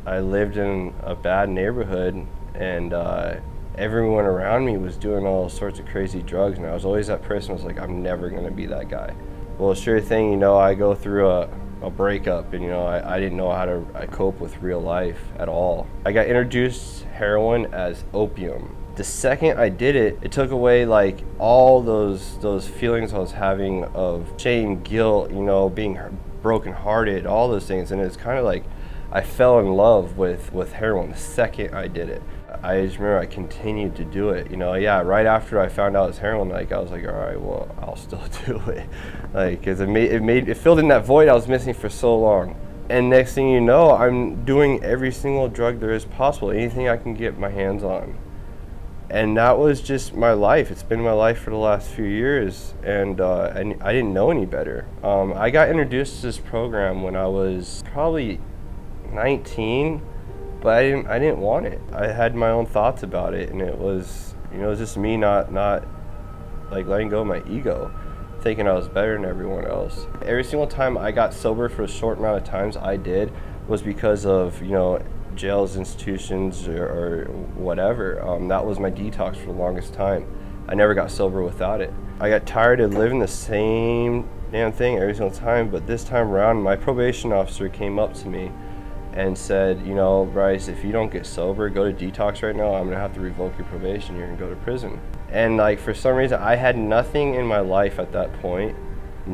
I lived in a bad neighborhood, and everyone around me was doing all sorts of crazy drugs, and I was always that person who was like, I'm never gonna be that guy. Well, sure thing, I go through a breakup, and I didn't know how to cope with real life at all. I got introduced heroin as opium. The second I did it, it took away like all those feelings I was having of shame, guilt, being brokenhearted, all those things, and it's kind of like I fell in love with heroin the second I did it. I just remember I continued to do it. Yeah, right after I found out it was heroin, like I was like, all right, well, I'll still do it, like because it filled in that void I was missing for so long. And next thing you know, I'm doing every single drug there is possible, anything I can get my hands on. And that was just my life. It's been my life for the last few years, and I didn't know any better. I got introduced to this program when I was probably 19, but I didn't want it. I had my own thoughts about it, and it was just me not like letting go of my ego, thinking I was better than everyone else. Every single time I got sober for a short amount of times I did was because of jails, institutions, or whatever. That was my detox for the longest time. I never got sober without it. I got tired of living the same damn thing every single time, but this time around my probation officer came up to me and said, Bryce, if you don't get sober, go to detox right now, I'm gonna have to revoke your probation, you're gonna go to prison. And like for some reason I had nothing in my life at that point,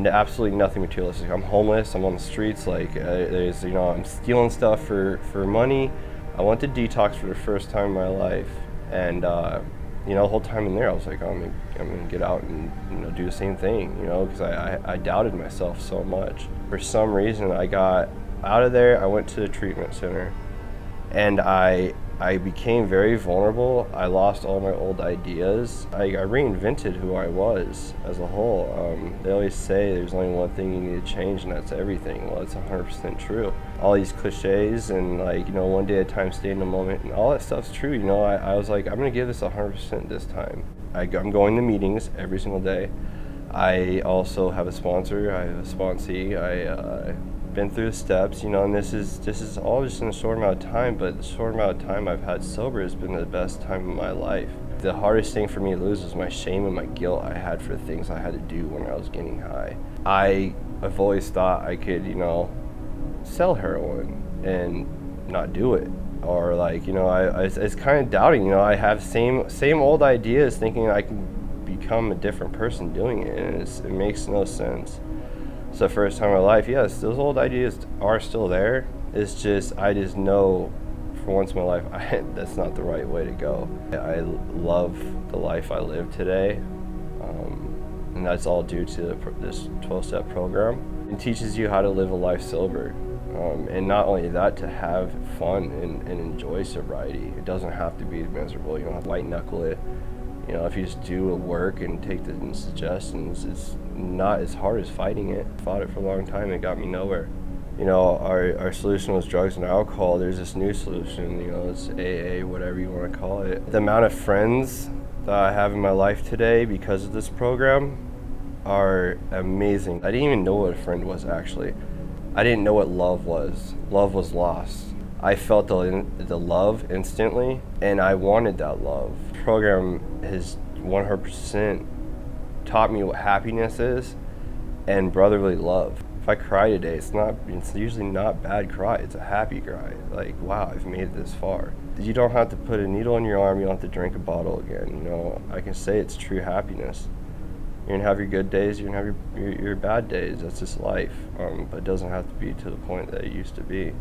absolutely nothing materialistic. I'm homeless, I'm on the streets, like I'm stealing stuff for money. I went to detox for the first time in my life, and the whole time in there I was like, I'm gonna get out and do the same thing, because I doubted myself so much. For some reason I got out of there, I went to the treatment center, and I became very vulnerable. I lost all my old ideas. I reinvented who I was as a whole. They always say there's only one thing you need to change, and that's everything. Well, it's 100% true. All these cliches and one day at a time, stay in the moment, and all that stuff's true. I was like, I'm gonna give this 100% this time. I'm going to meetings every single day. I also have a sponsor. I have a sponsee. Been through the steps, and this is all just in a short amount of time, but the short amount of time I've had sober has been the best time of my life. The hardest thing for me to lose was my shame and my guilt I had for the things I had to do when I was getting high. I've always thought I could, sell heroin and not do it, or I was kind of doubting, I have same old ideas, thinking I can become a different person doing it, and it makes no sense. It's the first time in my life, yes, those old ideas are still there. It's just, I just know for once in my life, that's not the right way to go. I love the life I live today, and that's all due to this 12-step program. It teaches you how to live a life sober, and not only that, to have fun and enjoy sobriety. It doesn't have to be miserable. You don't have to white knuckle it. If you just do a work and take the suggestions, it's not as hard as fighting it. I fought it for a long time, it got me nowhere. Our solution was drugs and alcohol. There's this new solution, it's AA, whatever you want to call it. The amount of friends that I have in my life today because of this program are amazing. I didn't even know what a friend was, actually. I didn't know what love was. Love was lost. I felt the love instantly, and I wanted that love. The program has 100% taught me what happiness is and brotherly love. If I cry today, it's usually not bad cry, it's a happy cry. Like, wow, I've made it this far. You don't have to put a needle in your arm, you don't have to drink a bottle again. I can say it's true happiness. You're gonna have your good days, you're gonna have your bad days. That's just life, but it doesn't have to be to the point that it used to be.